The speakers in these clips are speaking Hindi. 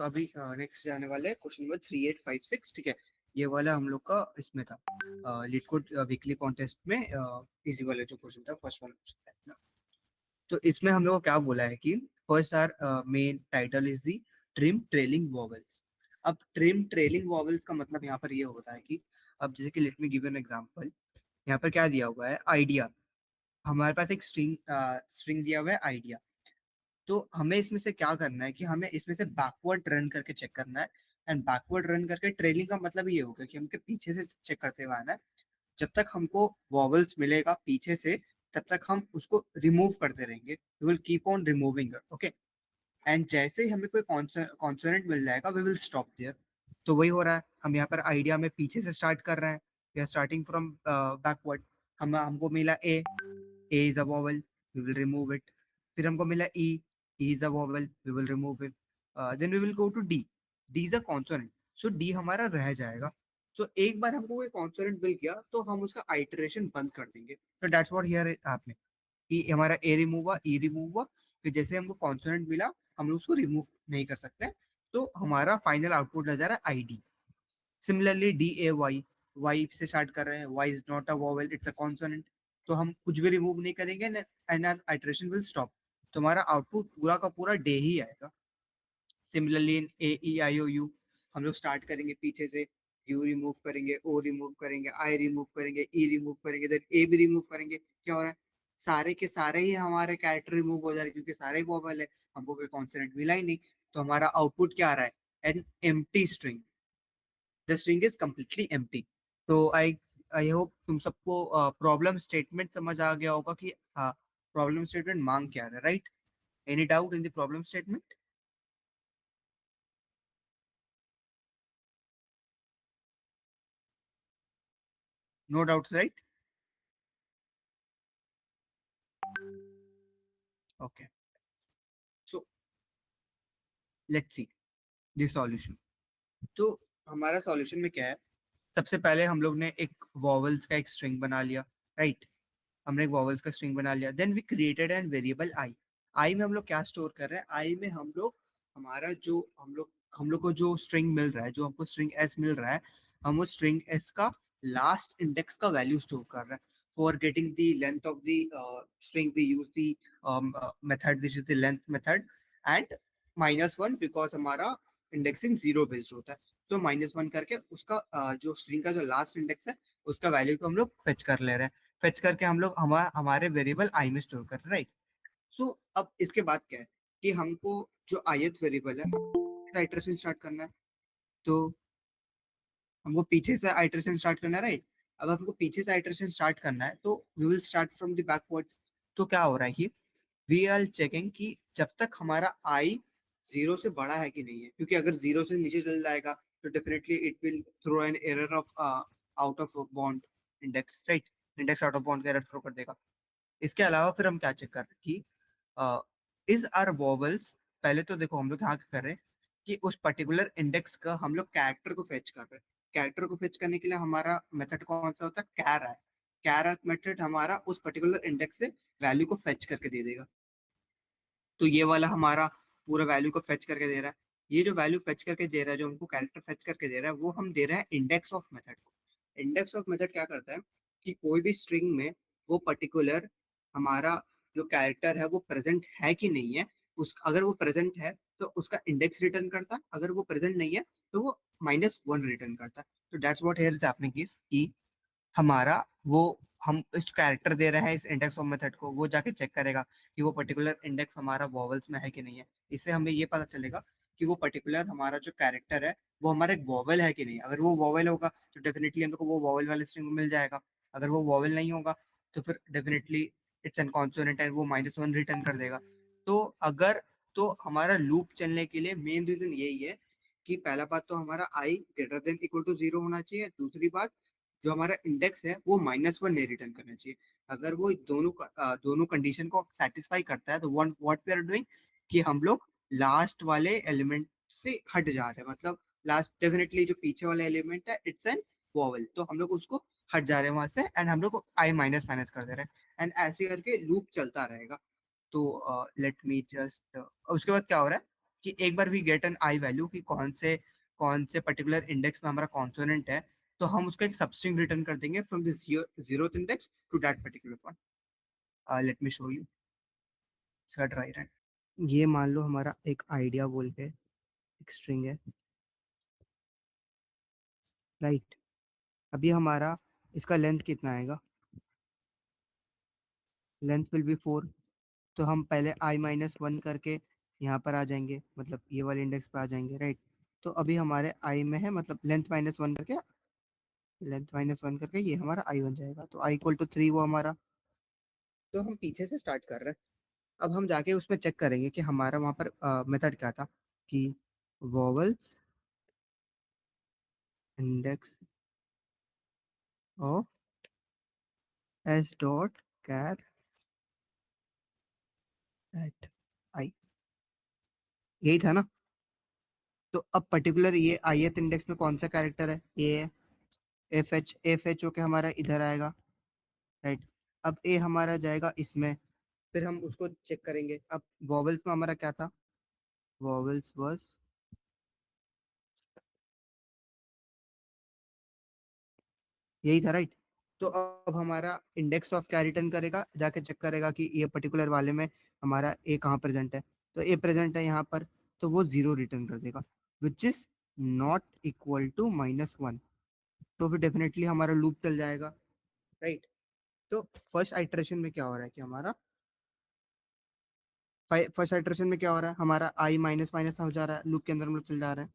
अभी नेक्स्ट जाने वाले हैं क्वेश्चन नंबर 3856। ठीक है, ये वाला हम लोग का इसमें था लीड कोड वीकली कॉन्टेस्ट में इजी वाला जो क्वेश्चन था, फर्स्ट वाला क्वेश्चन था। तो इसमें हम लोग को क्या बोला है कि first or main title is the trim trailing vowels. अब ट्रिम ट्रेलिंग वॉवेल्स का मतलब यहाँ पर ये होता है कि अब जैसे कि let me give an example. यहाँ पर क्या दिया हुआ है, आइडिया। हमारे पास एक स्ट्रिंग दिया हुआ है आइडिया। तो हमें इसमें से क्या करना है कि हमें इसमें से बैकवर्ड रन करके चेक करना है। एंड बैकवर्ड रन करके ट्रेलिंग का मतलब ये होगा कि हमके पीछे से चेक करते हुए आना है। जब तक हमको वॉवल्स मिलेगा पीछे से, तब तक हम उसको रिमूव करते रहेंगे। We will keep on removing, okay. And जैसे ही हमें कोई कॉन्सोनेंट मिल जाएगा, वी विल स्टॉप देयर। तो वही हो रहा है, हम यहाँ पर आइडिया में पीछे से स्टार्ट कर रहे हैं। We are starting from backward. हमको मिला A is a vowel, we will remove it. फिर हमको मिला E is a vowel, we will remove it. Then we will go to D, D is a consonant, so D हमारा रह जाएगा। सो एक बार हमको कोई कॉन्सोनेंट मिल गया तो हम उसका आइटरेशन बंद कर देंगे। तो दैट्स व्हाट हियर आपने कि हमारा ए रिमूव हुआ, ई रिमूव हुआ, फिर जैसे हमको कॉन्सोनेंट मिला हम उसको रिमूव नहीं कर सकते। तो हमारा फाइनल आउटपुट आ जा रहा है I D. Similarly D A Y, Y से स्टार्ट कर रहे हैं, Y is not a vowel, it's a consonant. तो हम कुछ भी रिमूव नहीं करेंगे and our iteration will stop. तो हमारा आउटपुट पूरा का पूरा डे ही आएगा। Similarly in A E I O you, हम लोग स्टार्ट करेंगे पीछे से, यू रिमूव करेंगे, ओ रिमूव करेंगे, आई रिमूव करेंगे, ई रिमूव करेंगे, देन ए भी रिमूव करेंगे। क्या हो रहा है, सारे के सारे ही हमारे कैरेक्टर रिमूव हो जा रहे हैं क्योंकि सारे ही वोवेल है, हमको कोई कॉन्सोनेंट मिला ही नहीं। तो हमारा आउटपुट क्या आ रहा है, an empty string. The string is completely empty. तो आई आई होप तुम सबको प्रॉब्लम स्टेटमेंट समझ आ गया होगा कि प्रॉब्लम स्टेटमेंट मांग क्या है, right? Any doubt in the problem statement? No doubts, right? Okay, so let's see the solution. तो हमारा सॉल्यूशन में क्या है, सबसे पहले हम लोग ने एक वॉवल्स का एक स्ट्रिंग बना लिया, राइट? हमने एक वॉवल्स का स्ट्रिंग बना लिया। Then we created an variable I. I में हम लोग क्या स्टोर कर रहे हैं, आई में हम लोग हमारा जो हम लोग को जो स्ट्रिंग मिल रहा है, जो हमको स्ट्रिंग एस मिल रहा है, हम उस स्ट्रिंग एस का लास्ट इंडेक्स का वैल्यू स्टोर कर रहे हैं। For getting the length of the string we use the method which is the length method, and -1 because हमारा इंडेक्सिंग जीरो बेस्ड होता है। सो -1 करके उसका जो स्ट्रिंग का जो लास्ट इंडेक्स है उसका वैल्यू को हम लोग फेच कर ले रहे हैं। फेच करके हम लोग हमारे वेरिएबल आई में स्टोर कर रहे हैं, राइट? सो अब इसके बाद क्या है कि हमको जो ith वेरिएबल है आइटरेशन स्टार्ट करना है। तो हमको पीछे से आइटरेशन स्टार्ट करना है, राइट? अब हमको पीछे से आइटरेशन स्टार्ट करना है तो we will start from the backwards. तो क्या हो रहा है कि वी आर चेकिंग कि जब तक हमारा आई जीरो से बड़ा है कि नहीं है, क्योंकि अगर जीरो से नीचे चल जाएगा तो definitely it will throw an error of out of bond index, right? Index out of bond का एरर थ्रो कर देगा। इसके अलावा फिर हम क्या चेक कर रहे हैं कि इज आर वॉवल्स। पहले तो देखो हम लोग यहाँ क्या कर रहे हैं कि उस पर्टिकुलर इंडेक्स का हम लोग कैरेक्टर को फेच कर रहे हैं। कैरेक्टर को फेच करने के लिए हमारा मेथड कौन सा होता है, कैर है। कैर मेथड हमारा उस पर्टिकुलर इंडेक्स से वैल्यू को फेच करके दे देगा। तो ये वाला हमारा पूरा वैल्यू को फेच करके दे रहा है। ये जो वैल्यू फेच करके दे रहा है, जो हमको कैरेक्टर फेच करके दे रहा है, वो हम दे रहे हैं इंडेक्स ऑफ मेथड को। इंडेक्स ऑफ मेथड क्या करता है कि कोई भी स्ट्रिंग में वो पर्टिकुलर हमारा जो कैरेक्टर है वो प्रेजेंट है कि नहीं है। उस अगर वो प्रेजेंट है तो उसका इंडेक्स रिटर्न करता है, अगर वो प्रेजेंट नहीं है तो वो -1 रिटर्न करता है। तो that's what here is happening is कि हमारा वो हम इस कैरेक्टर दे रहे हैं इस इंडेक्स ऑफ मेथड को, वो जाके चेक करेगा कि वो पर्टिकुलर इंडेक्स हमारा वॉवल्स में है कि नहीं है। इससे हमें ये पता चलेगा कि वो पर्टिकुलर हमारा जो कैरेक्टर है वो हमारा एक वॉवल है कि नहीं। अगर वो वॉवल होगा तो डेफिनेटली हम लोग को वो वॉवल वाले स्ट्रिंग मिल जाएगा। अगर वो वॉवल नहीं होगा तो फिर definitely it's an consonant and वो -1 रिटर्न कर देगा। तो अगर तो हमारा लूप चलने के लिए मेन रीजन यही है कि पहला बात तो हमारा I greater than equal to zero होना चाहिए। दूसरी बात, जो हमारा इंडेक्स है वो -1 नहीं रिटर्न करना चाहिए। अगर वो दोनों कंडीशन को सेटिस्फाई करता है तो व्हाट वी आर डूइंग कि हम लोग लास्ट वाले एलिमेंट से हट जा रहे हैं। मतलब लास्ट डेफिनेटली जो पीछे वाला एलिमेंट है इट्स एन वॉवल, तो हम लोग उसको हट जा रहे हैं वहां से एंड हम लोग आई माइनस माइनस कर दे रहे हैं एंड ऐसे करके लूप चलता रहेगा। तो लेट मी जस्ट उसके बाद क्या हो रहा है कि एक बार we get an I value कि कौन से पर्टिकुलर इंडेक्स में हमारा कॉन्सोनेंट है, तो हम उसका एक सबस्ट्रिंग रिटर्न कर देंगे from this zeroth index to that particular one. Let me show you इसका ट्राई रन। ये मान लो हमारा एक आइडिया बोल के एक स्ट्रिंग है, राइट। अभी हमारा इसका लेंथ कितना आएगा, लेंथ विल बी 4। तो हम पहले i-1 करके यहाँ पर आ जाएंगे, मतलब ये वाले इंडेक्स पे आ जाएंगे, राइट। तो अभी हमारे i में है, मतलब लेंथ -1 करके ये हमारा i बन जाएगा, तो i = 3 वो हमारा। तो हम पीछे से स्टार्ट कर रहे हैं। अब हम जाके उसमें चेक करेंगे कि हमारा वहाँ पर मेथड क्या था कि vowels index of S dot char at I, यही था ना। तो अब पर्टिकुलर ये ith इंडेक्स में कौन सा कैरेक्टर है, ए है। एफ एच ओ के हमारा इधर आएगा, राइट। अब ए हमारा जाएगा इसमें, फिर हम उसको चेक करेंगे। अब वॉवल्स में हमारा क्या था, वॉवल्स बस यही था, राइट। तो अब हमारा इंडेक्स ऑफ क्या रिटर्न करेगा, जाके चेक करेगा कि ये पर्टिकुलर वाले में हमारा ए कहाँ प्रेजेंट है। तो ए प्रेजेंट है यहाँ पर, तो वो 0 रिटर्न कर देगा, which is not equal to -1। तो फिर डेफिनेटली हमारा लूप चल जाएगा, राइट। तो फर्स्ट आइटरेशन में क्या हो रहा है कि हमारा फर्स्ट आइटरेशन में क्या हो रहा है, हमारा आई माइनस माइनस हो जा रहा है, लूप के अंदर हम लोग चल जा रहे हैं।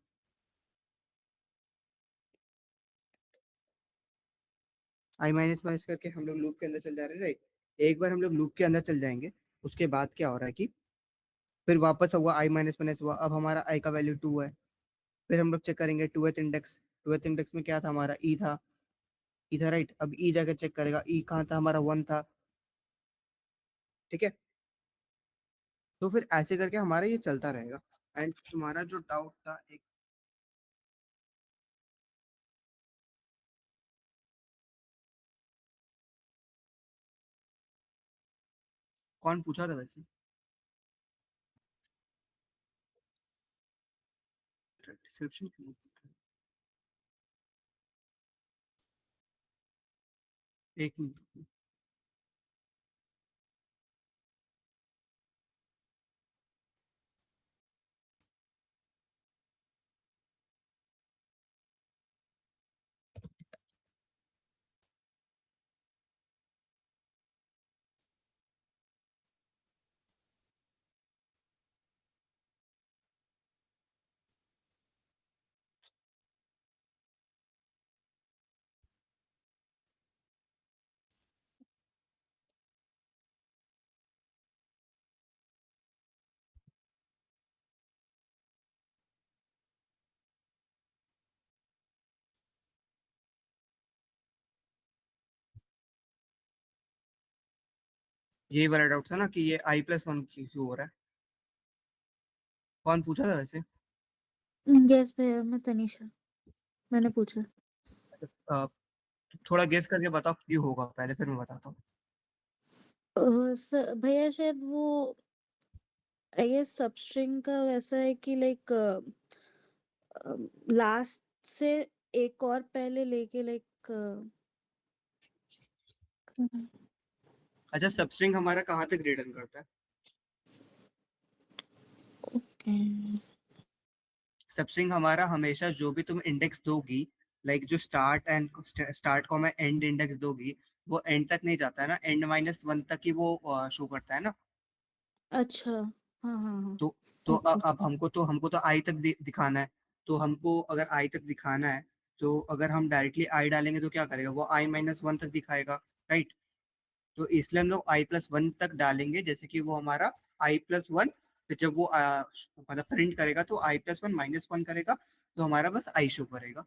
आई माइनस माइनस करके हम लोग लूप के अंदर चल जा रहे हैं, राइट। एक बार हम लोग लूप के अंदर चल जाएंगे, उसके बाद क्या हो रहा है कि फिर वापस हुआ आई माइनस माइनस हुआ, अब हमारा आई का वैल्यू 2 है। फिर हम लोग चेक करेंगे टूएथ इंडेक्स में क्या था, हमारा ई था, ई था, राइट। अब ई जाकर चेक करेगा, ई कहाँ था, हमारा 1 था, ठीक है। तो फिर ऐसे करके हमारा ये चलता रहेगा। एंड तुम्हारा जो डाउट था, एक कौन पूछा था वैसे, डिस्क्रिप्शन क्यों, एक मिनट। यही वाला डाउट था ना कि ये i+1 क्यों हो रहा है, कौन पूछा था वैसे। यस भैया, मैं तनीषा, मैंने पूछा। अ, थोड़ा गेस करके बताओ क्यों होगा पहले, फिर मैं बताता हूँ। भैया शायद वो आई गेस सबस्ट्रिंग का वैसा है कि लाइक लास्ट से एक और पहले लेके लाइक अच्छा, सबस्ट्रिंग हमारा कहाँ तक रिटर्न करता है, ओके। सबस्ट्रिंग हमारा हमेशा जो भी तुम इंडेक्स दोगी, लाइक जो स्टार्ट को मैं एंड इंडेक्स दोगी, वो एंड तक नहीं जाता है ना, एंड -1 तक ही वो शो करता है ना। अच्छा, हाँ हाँ हाँ, तो तो ओके। अब हमको तो आई तक दिखाना है। तो हमको अगर आई तक दिखाना है, तो अगर हम डायरेक्टली आई डालेंगे तो क्या करेगा, वो i-1 तक दिखाएगा, राइट। तो इसलिए हम लोग i+1 तक डालेंगे, जैसे कि वो हमारा i+1, फिर जब वो मतलब प्रिंट करेगा तो i+1 -1 करेगा, तो हमारा बस आई शो करेगा।